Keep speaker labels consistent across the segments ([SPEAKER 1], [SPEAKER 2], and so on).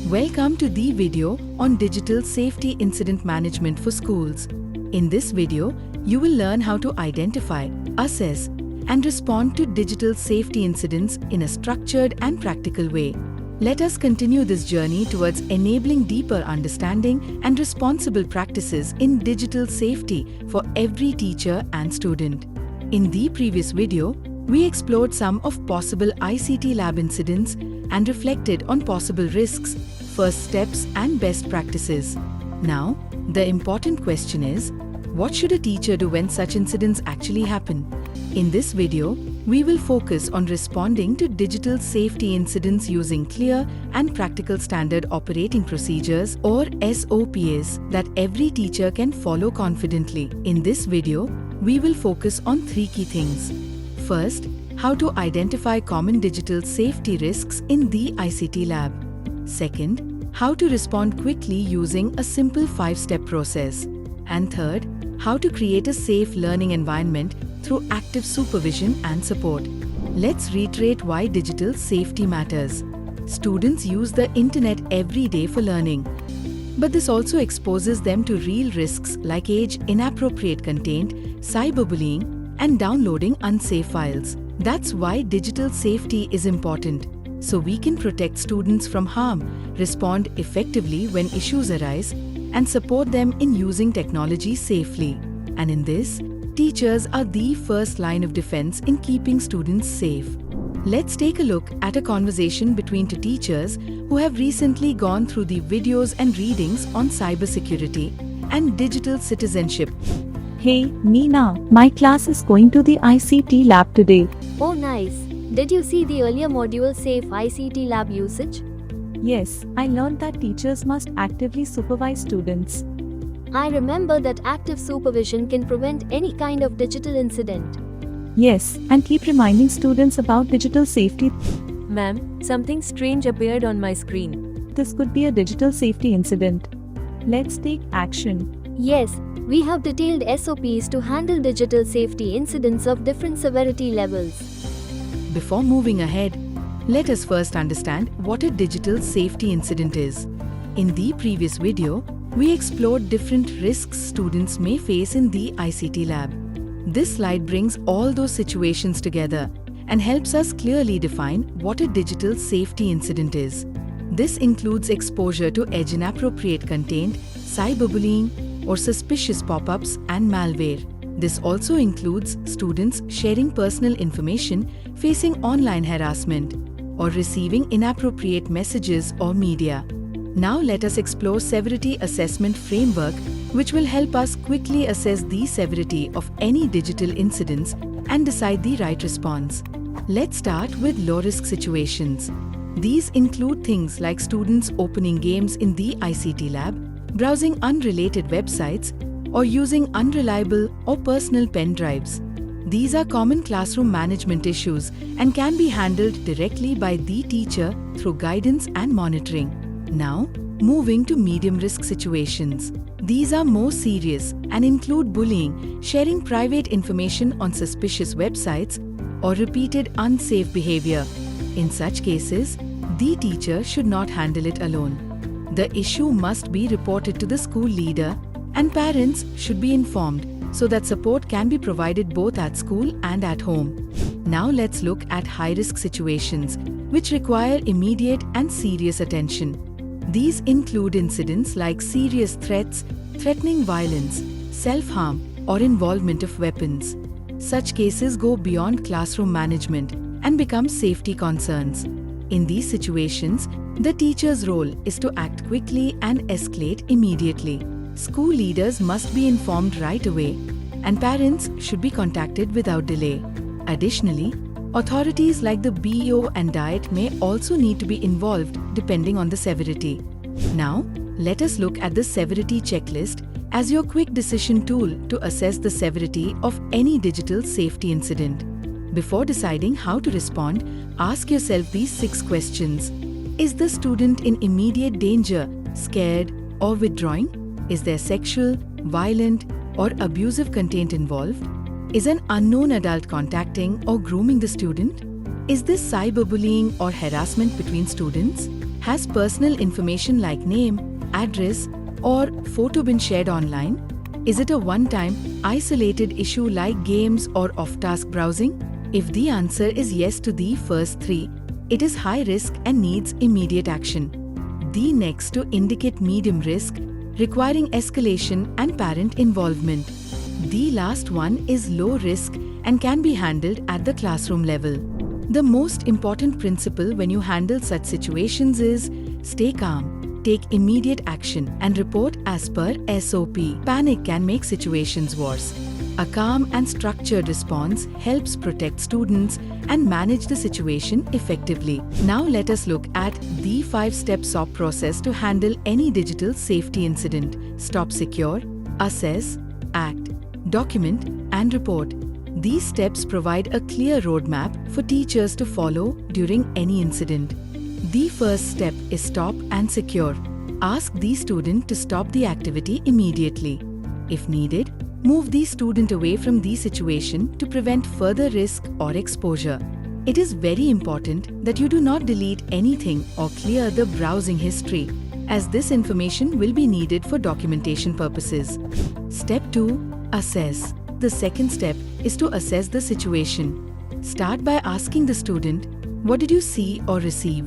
[SPEAKER 1] Welcome to the video on Digital Safety Incident Management for Schools. In this video, you will learn how to identify, assess, and respond to digital safety incidents in a structured and practical way. Let us continue this journey towards enabling deeper understanding and responsible practices in digital safety for every teacher and student. In the previous video, we explored some of possible ICT lab incidents and reflected on possible risks, first steps, and best practices. Now, the important question is, what should a teacher do when such incidents actually happen? In this video, we will focus on responding to digital safety incidents using clear and practical standard operating procedures or SOPs that every teacher can follow confidently. In this video, we will focus on three key things. First, how to identify common digital safety risks in the ICT lab. Second, how to respond quickly using a simple 5-step process. And third, how to create a safe learning environment through active supervision and support. Let's reiterate why digital safety matters. Students use the internet every day for learning. But this also exposes them to real risks like age-inappropriate content, cyberbullying, and downloading unsafe files. That's why digital safety is important, so we can protect students from harm, respond effectively when issues arise, and support them in using technology safely. And in this, teachers are the first line of defense in keeping students safe. Let's take a look at a conversation between two teachers who have recently gone through the videos and readings on cybersecurity and digital citizenship.
[SPEAKER 2] Hey, Meena, my class is going to the ICT lab today.
[SPEAKER 3] Oh nice. Did you see the earlier module Safe ICT lab usage?
[SPEAKER 2] Yes, I learned that teachers must actively supervise students.
[SPEAKER 3] I remember that active supervision can prevent any kind of digital incident.
[SPEAKER 2] Yes, and keep reminding students about digital safety.
[SPEAKER 4] Ma'am, something strange appeared on my screen.
[SPEAKER 2] This could be a digital safety incident. Let's take action.
[SPEAKER 3] Yes, we have detailed SOPs to handle digital safety incidents of different severity levels.
[SPEAKER 1] Before moving ahead, let us first understand what a digital safety incident is. In the previous video, we explored different risks students may face in the ICT lab. This slide brings all those situations together and helps us clearly define what a digital safety incident is. This includes exposure to age-inappropriate content, cyberbullying, or suspicious pop-ups and malware. This also includes students sharing personal information, facing online harassment, or receiving inappropriate messages or media. Now let us explore Severity Assessment Framework, which will help us quickly assess the severity of any digital incidents and decide the right response. Let's start with low-risk situations. These include things like students opening games in the ICT lab, browsing unrelated websites, or using unreliable or personal pen drives. These are common classroom management issues and can be handled directly by the teacher through guidance and monitoring. Now, moving to medium-risk situations. These are more serious and include bullying, sharing private information on suspicious websites, or repeated unsafe behavior. In such cases, the teacher should not handle it alone. The issue must be reported to the school leader, and parents should be informed so that support can be provided both at school and at home. Now let's look at high-risk situations, which require immediate and serious attention. These include incidents like serious threats, threatening violence, self-harm, or involvement of weapons. Such cases go beyond classroom management and become safety concerns. In these situations, the teacher's role is to act quickly and escalate immediately. School leaders must be informed right away, and parents should be contacted without delay. Additionally, authorities like the BEO and DIET may also need to be involved depending on the severity. Now, let us look at the Severity checklist as your quick decision tool to assess the severity of any digital safety incident. Before deciding how to respond, ask yourself these 6 questions. Is the student in immediate danger, scared, or withdrawing? Is there sexual, violent, or abusive content involved? Is an unknown adult contacting or grooming the student? Is this cyberbullying or harassment between students? Has personal information like name, address, or photo been shared online? Is it a one-time, isolated issue like games or off-task browsing? If the answer is yes to the first three, it is high risk and needs immediate action. The next to indicate medium risk, requiring escalation and parent involvement. The last one is low risk and can be handled at the classroom level. The most important principle when you handle such situations is stay calm, take immediate action, and report as per SOP. Panic can make situations worse. A calm and structured response helps protect students and manage the situation effectively. Now let us look at the 5-step SOP process to handle any digital safety incident. Stop secure, assess, act, document, and report. These steps provide a clear roadmap for teachers to follow during any incident. The first step is stop and secure. Ask the student to stop the activity immediately. If needed, move the student away from the situation to prevent further risk or exposure. It is very important that you do not delete anything or clear the browsing history, as this information will be needed for documentation purposes. Step 2. Assess. The second step is to assess the situation. Start by asking the student, "What did you see or receive?"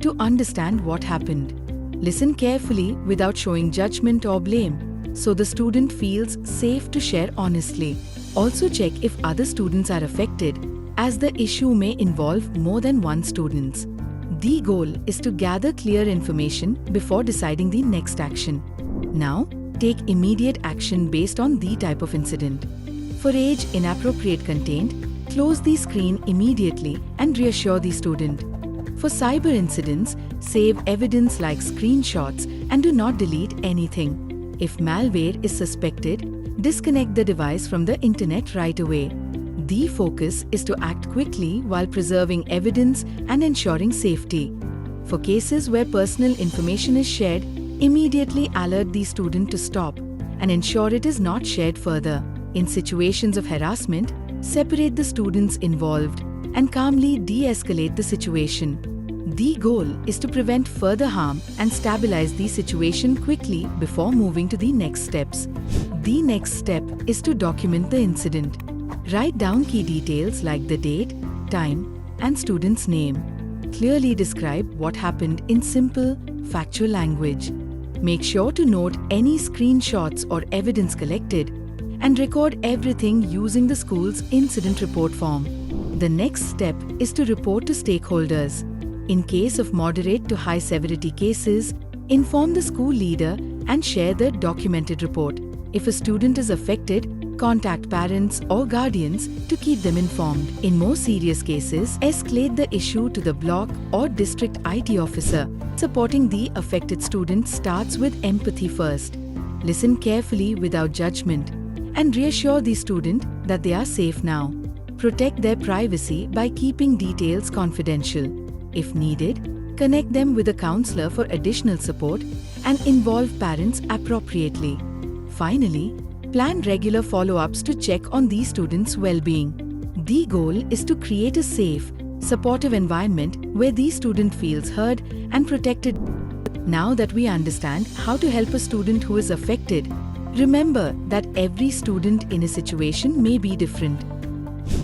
[SPEAKER 1] to understand what happened. Listen carefully without showing judgment or blame, so the student feels safe to share honestly. Also check if other students are affected, as the issue may involve more than one student. The goal is to gather clear information before deciding the next action. Now, take immediate action based on the type of incident. For age-inappropriate content, close the screen immediately and reassure the student. For cyber incidents, save evidence like screenshots and do not delete anything. If malware is suspected, disconnect the device from the internet right away. The focus is to act quickly while preserving evidence and ensuring safety. For cases where personal information is shared, immediately alert the student to stop and ensure it is not shared further. In situations of harassment, separate the students involved and calmly de-escalate the situation. The goal is to prevent further harm and stabilize the situation quickly before moving to the next steps. The next step is to document the incident. Write down key details like the date, time, and student's name. Clearly describe what happened in simple, factual language. Make sure to note any screenshots or evidence collected and record everything using the school's incident report form. The next step is to report to stakeholders. In case of moderate to high severity cases, inform the school leader and share the documented report. If a student is affected, contact parents or guardians to keep them informed. In more serious cases, escalate the issue to the block or district IT officer. Supporting the affected student starts with empathy first. Listen carefully without judgment and reassure the student that they are safe now. Protect their privacy by keeping details confidential. If needed, connect them with a counselor for additional support and involve parents appropriately. Finally, plan regular follow-ups to check on the students' well-being. The goal is to create a safe, supportive environment where the student feels heard and protected. Now that we understand how to help a student who is affected, remember that every student in a situation may be different.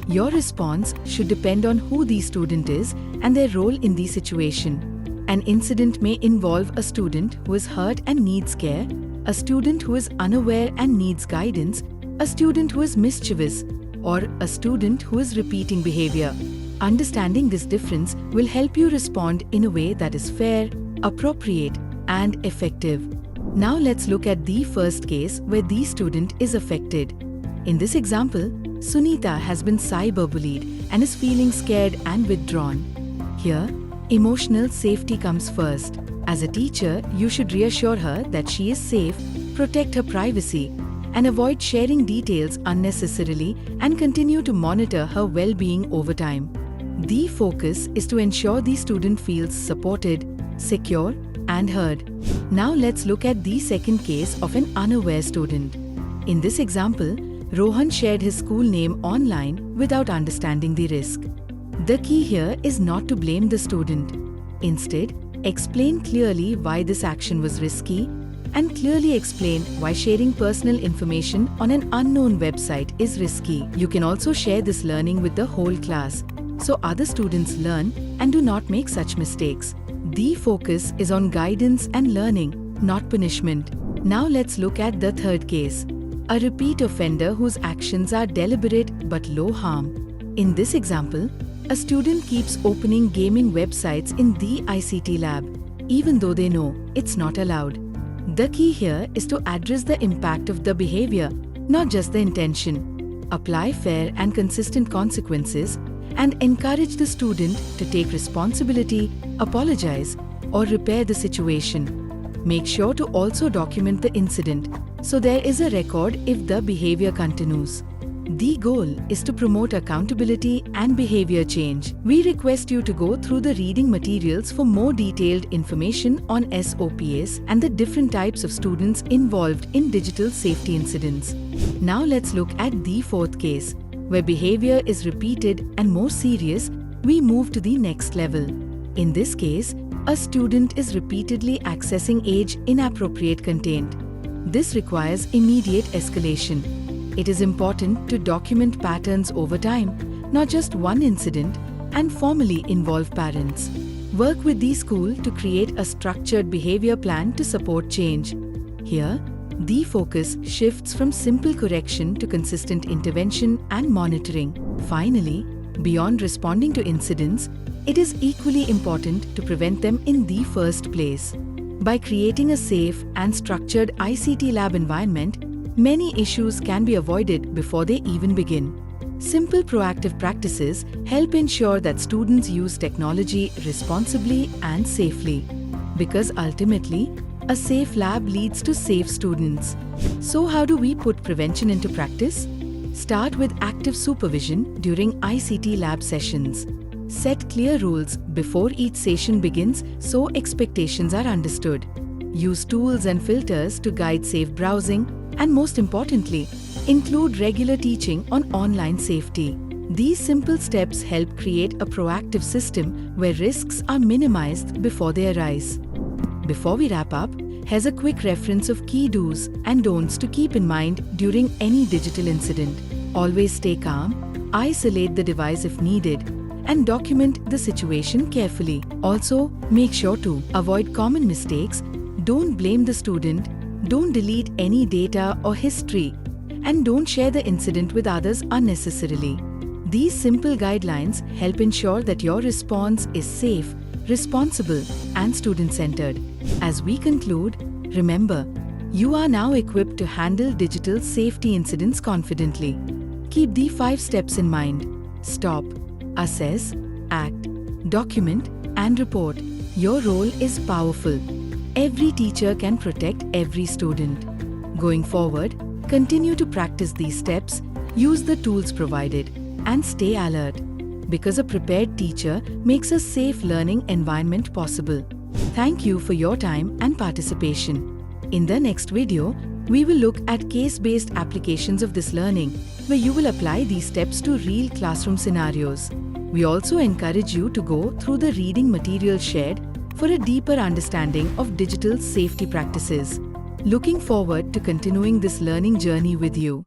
[SPEAKER 1] Your response should depend on who the student is and their role in the situation. An incident may involve a student who is hurt and needs care, a student who is unaware and needs guidance, a student who is mischievous, or a student who is repeating behavior. Understanding this difference will help you respond in a way that is fair, appropriate, and effective. Now let's look at the first case where the student is affected. In this example, Sunita has been cyberbullied and is feeling scared and withdrawn. Here, emotional safety comes first. As a teacher, you should reassure her that she is safe, protect her privacy, and avoid sharing details unnecessarily and continue to monitor her well-being over time. The focus is to ensure the student feels supported, secure, and heard. Now let's look at the second case of an unaware student. In this example, Rohan shared his school name online without understanding the risk. The key here is not to blame the student. Instead, Explain clearly why this action was risky, and clearly explain why sharing personal information on an unknown website is risky. You can also share this learning with the whole class, so other students learn and do not make such mistakes. The focus is on guidance and learning, not punishment. Now let's look at the third case. A repeat offender whose actions are deliberate but low harm. In this example, a student keeps opening gaming websites in the ICT lab, even though they know it's not allowed. The key here is to address the impact of the behavior, not just the intention. Apply fair and consistent consequences and encourage the student to take responsibility, apologize, or repair the situation. Make sure to also document the incident so there is a record if the behavior continues. The goal is to promote accountability and behavior change. We request you to go through the reading materials for more detailed information on SOPs and the different types of students involved in digital safety incidents. Now let's look at the fourth case. Where behavior is repeated and more serious, we move to the next level. In this case, a student is repeatedly accessing age-inappropriate content. This requires immediate escalation. It is important to document patterns over time, not just one incident, and formally involve parents. Work with the school to create a structured behavior plan to support change. Here, the focus shifts from simple correction to consistent intervention and monitoring. Finally, beyond responding to incidents, it is equally important to prevent them in the first place. By creating a safe and structured ICT lab environment, many issues can be avoided before they even begin. Simple proactive practices help ensure that students use technology responsibly and safely. Because ultimately, a safe lab leads to safe students. So how do we put prevention into practice? Start with active supervision during ICT lab sessions. Set clear rules before each session begins so expectations are understood. Use tools and filters to guide safe browsing, and most importantly, include regular teaching on online safety. These simple steps help create a proactive system where risks are minimized before they arise. Before we wrap up, here's a quick reference of key do's and don'ts to keep in mind during any digital incident. Always stay calm, isolate the device if needed, and document the situation carefully. Also, make sure to avoid common mistakes, don't blame the student, don't delete any data or history, and don't share the incident with others unnecessarily. These simple guidelines help ensure that your response is safe, responsible, and student-centered. As we conclude, remember, you are now equipped to handle digital safety incidents confidently. Keep the 5 steps in mind. Stop, assess, act, document, and report. Your role is powerful. Every teacher can protect every student. Going forward, continue to practice these steps, use the tools provided, and stay alert. Because a prepared teacher makes a safe learning environment possible. Thank you for your time and participation. In the next video, we will look at case-based applications of this learning, where you will apply these steps to real classroom scenarios. We also encourage you to go through the reading material shared for a deeper understanding of digital safety practices. Looking forward to continuing this learning journey with you.